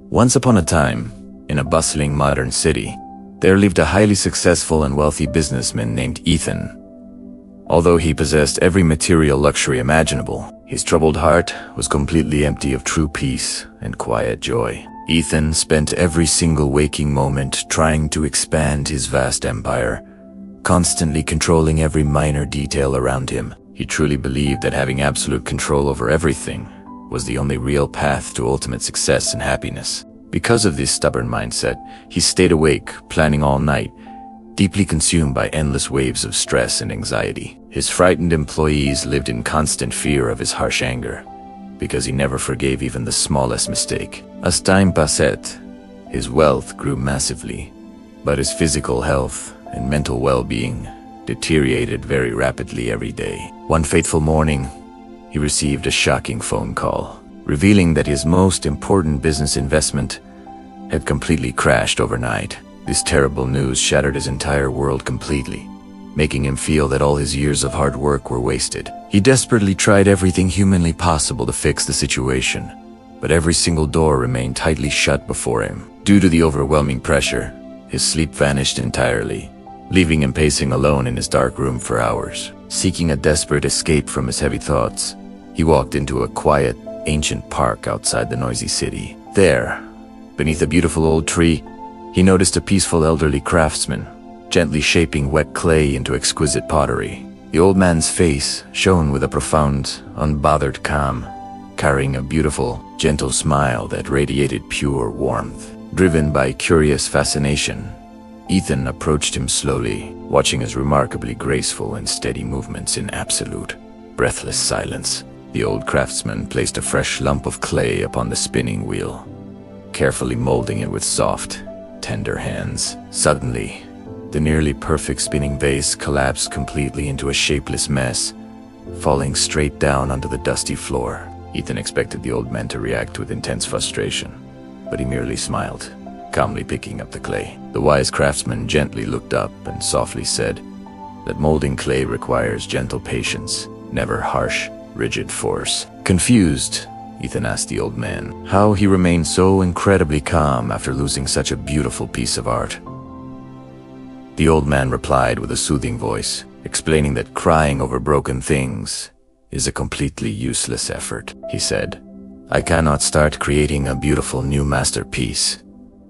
Once upon a time, in a bustling modern city, there lived a highly successful and wealthy businessman named Ethan. Although he possessed every material luxury imaginable, his troubled heart was completely empty of true peace and quiet joy. Ethan spent every single waking moment trying to expand his vast empire, constantly controlling every minor detail around him. He truly believed that having absolute control over everything was the only real path to ultimate success and happiness. Because of this stubborn mindset, he stayed awake, planning all night, deeply consumed by endless waves of stress and anxiety. His frightened employees lived in constant fear of his harsh anger, because he never forgave even the smallest mistake. As time passed, his wealth grew massively, but his physical health and mental well-being deteriorated very rapidly every day. One fateful morning, he received a shocking phone call, revealing that his most important business investment had completely crashed overnight. This terrible news shattered his entire world completely, making him feel that all his years of hard work were wasted. He desperately tried everything humanly possible to fix the situation, but every single door remained tightly shut before him. Due to the overwhelming pressure, his sleep vanished entirely, leaving him pacing alone in his dark room for hours. Seeking a desperate escape from his heavy thoughts, he walked into a quiet, ancient park outside the noisy city. There, beneath a beautiful old tree, he noticed a peaceful elderly craftsman, gently shaping wet clay into exquisite pottery. The old man's face shone with a profound, unbothered calm, carrying a beautiful, gentle smile that radiated pure warmth. Driven by curious fascination, Ethan approached him slowly, watching his remarkably graceful and steady movements in absolute, breathless silence. The old craftsman placed a fresh lump of clay upon the spinning wheel, carefully molding it with soft, tender hands. Suddenly, the nearly perfect spinning vase collapsed completely into a shapeless mess, falling straight down onto the dusty floor. Ethan expected the old man to react with intense frustration, but he merely smiled, calmly picking up the clay. The wise craftsman gently looked up and softly said that molding clay requires gentle patience, never harsh, rigid force. Confused, Ethan asked the old man how he remained so incredibly calm after losing such a beautiful piece of art. The old man replied with a soothing voice, explaining that crying over broken things is a completely useless effort. He said, "I cannot start creating a beautiful new masterpiece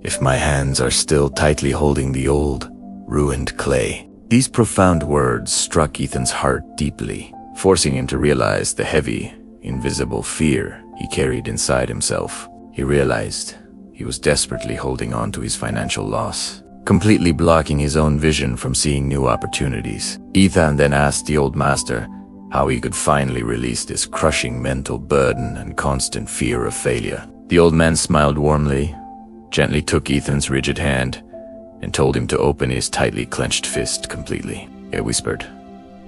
if my hands are still tightly holding the old, ruined clay." These profound words struck Ethan's heart deeply, forcing him to realize the heavy, invisible fear he carried inside himself. He realized he was desperately holding on to his financial loss, completely blocking his own vision from seeing new opportunities. Ethan then asked the old master how he could finally release this crushing mental burden and constant fear of failure. The old man smiled warmly, gently took Ethan's rigid hand, and told him to open his tightly clenched fist completely. He whispered,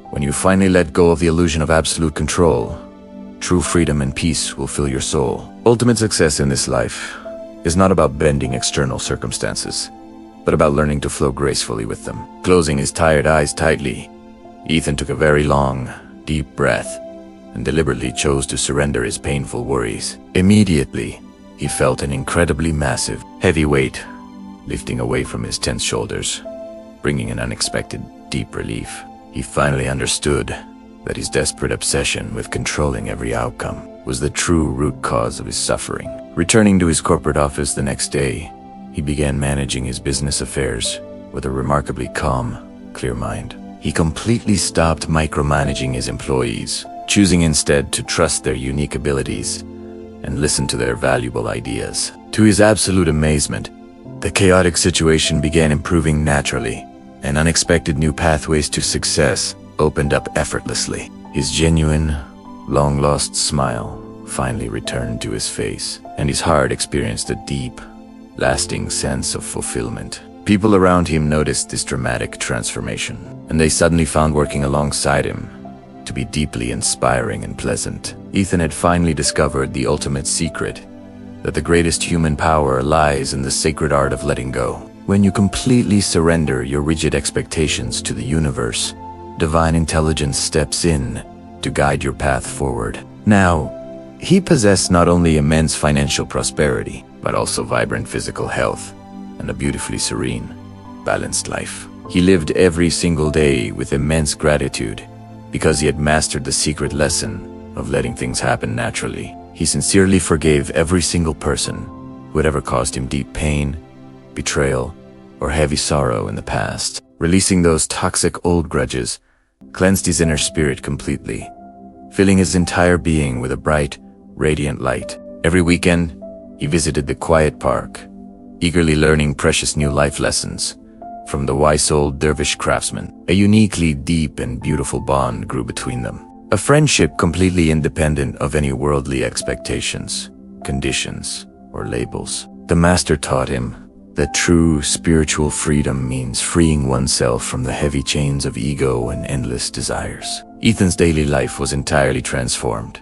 "When you finally let go of the illusion of absolute control, true freedom and peace will fill your soul." Ultimate success in this life is not about bending external circumstances, but about learning to flow gracefully with them. Closing his tired eyes tightly, Ethan took a very long, deep breath and deliberately chose to surrender his painful worries. Immediately, he felt an incredibly massive, heavy weight lifting away from his tense shoulders, bringing an unexpected, deep relief. He finally understood that his desperate obsession with controlling every outcome was the true root cause of his suffering. Returning to his corporate office the next day, he began managing his business affairs with a remarkably calm, clear mind. He completely stopped micromanaging his employees, choosing instead to trust their unique abilities and listen to their valuable ideas. To his absolute amazement, the chaotic situation began improving naturally, and unexpected new pathways to success opened up effortlessly. His genuine, long-lost smile finally returned to his face, and his heart experienced a deep, lasting sense of fulfillment. People around him noticed this dramatic transformation, and they suddenly found working alongside him to be deeply inspiring and pleasant. Ethan had finally discovered the ultimate secret, that the greatest human power lies in the sacred art of letting go. When you completely surrender your rigid expectations to the universe, divine intelligence steps in to guide your path forward. Now, he possessed not only immense financial prosperity, but also vibrant physical health and a beautifully serene, balanced life. He lived every single day with immense gratitude because he had mastered the secret lesson of letting things happen naturally. He sincerely forgave every single person who had ever caused him deep pain, betrayal, or heavy sorrow in the past. Releasing those toxic old grudges cleansed his inner spirit completely, filling his entire being with a bright, radiant light. Every weekend, he visited the quiet park, eagerly learning precious new life lessons from the wise old dervish craftsman. A uniquely deep and beautiful bond grew between them, a friendship completely independent of any worldly expectations, conditions, or labels. The master taught him that true spiritual freedom means freeing oneself from the heavy chains of ego and endless desires. Ethan's daily life was entirely transformed,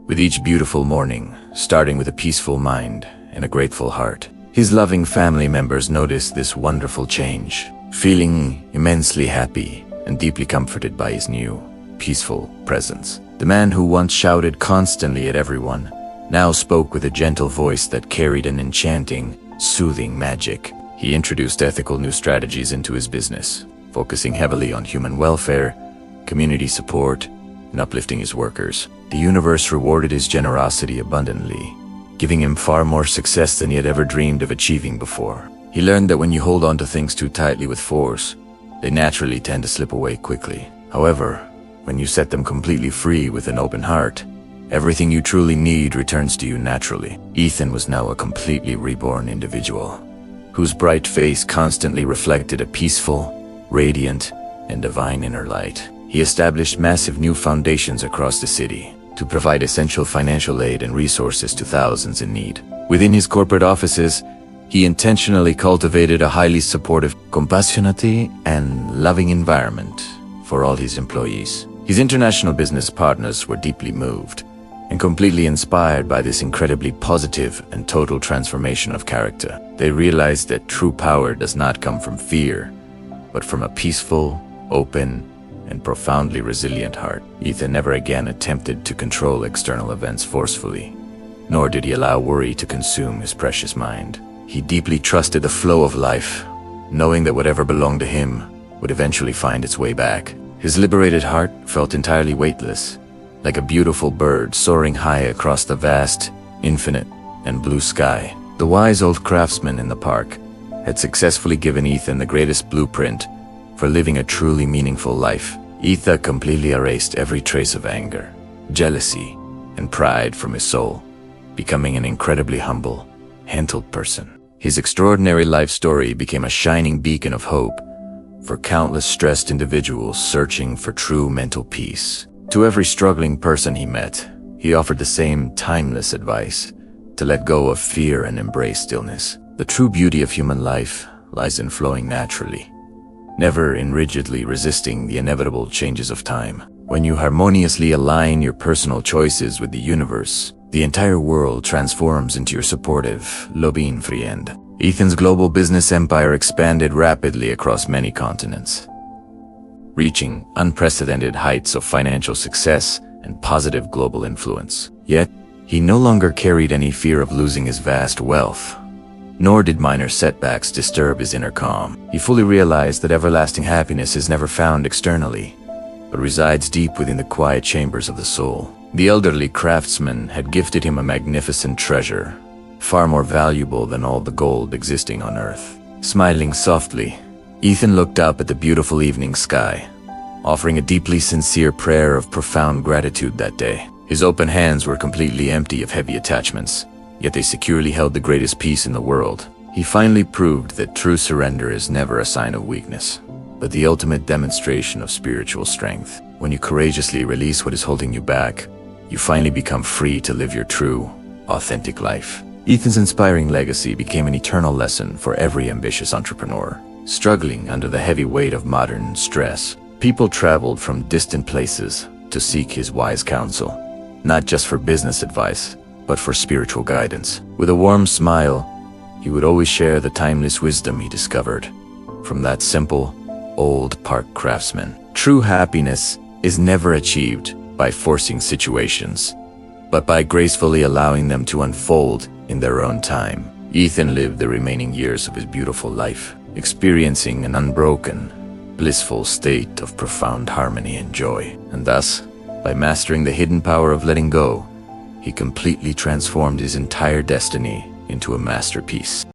with each beautiful morning starting with a peaceful mind and a grateful heart. His loving family members noticed this wonderful change, feeling immensely happy and deeply comforted by his new, peaceful presence. The man who once shouted constantly at everyone now spoke with a gentle voice that carried an enchanting, soothing magic. He introduced ethical new strategies into his business, focusing heavily on human welfare, community support, and uplifting his workers. The universe rewarded his generosity abundantly, giving him far more success than he had ever dreamed of achieving before. He learned that when you hold on to things too tightly with force, they naturally tend to slip away quickly. However, when you set them completely free with an open heart, everything you truly need returns to you naturally. Ethan was now a completely reborn individual, whose bright face constantly reflected a peaceful, radiant, and divine inner light. He established massive new foundations across the city to provide essential financial aid and resources to thousands in need. Within his corporate offices, he intentionally cultivated a highly supportive, compassionate, and loving environment for all his employees. His international business partners were deeply moved and completely inspired by this incredibly positive and total transformation of character. They realized that true power does not come from fear, but from a peaceful, open, and profoundly resilient heart. Ethan never again attempted to control external events forcefully, nor did he allow worry to consume his precious mind. He deeply trusted the flow of life, knowing that whatever belonged to him would eventually find its way back. His liberated heart felt entirely weightless, like a beautiful bird soaring high across the vast, infinite, and blue sky. The wise old craftsman in the park had successfully given Ethan the greatest blueprint for living a truly meaningful life. Ethan completely erased every trace of anger, jealousy, and pride from his soul, becoming an incredibly humble, handled person. His extraordinary life story became a shining beacon of hope for countless stressed individuals searching for true mental peace. To every struggling person he met, he offered the same timeless advice: to let go of fear and embrace stillness. The true beauty of human life lies in flowing naturally, never in rigidly resisting the inevitable changes of time. When you harmoniously align your personal choices with the universe, the entire world transforms into your supportive, loving friend. Ethan's global business empire expanded rapidly across many continents, reaching unprecedented heights of financial success and positive global influence. Yet, he no longer carried any fear of losing his vast wealth, nor did minor setbacks disturb his inner calm. He fully realized that everlasting happiness is never found externally, but resides deep within the quiet chambers of the soul. The elderly craftsman had gifted him a magnificent treasure, far more valuable than all the gold existing on earth. Smiling softly, Ethan looked up at the beautiful evening sky, offering a deeply sincere prayer of profound gratitude that day. His open hands were completely empty of heavy attachments, yet they securely held the greatest peace in the world. He finally proved that true surrender is never a sign of weakness, but the ultimate demonstration of spiritual strength. When you courageously release what is holding you back, you finally become free to live your true, authentic life. Ethan's inspiring legacy became an eternal lesson for every ambitious entrepreneur struggling under the heavy weight of modern stress. People traveled from distant places to seek his wise counsel, not just for business advice, but for spiritual guidance. With a warm smile, he would always share the timeless wisdom he discovered from that simple, old park craftsman. True happiness is never achieved by forcing situations, but by gracefully allowing them to unfold in their own time. Ethan lived the remaining years of his beautiful life, experiencing an unbroken, blissful state of profound harmony and joy. And thus, by mastering the hidden power of letting go, he completely transformed his entire destiny into a masterpiece.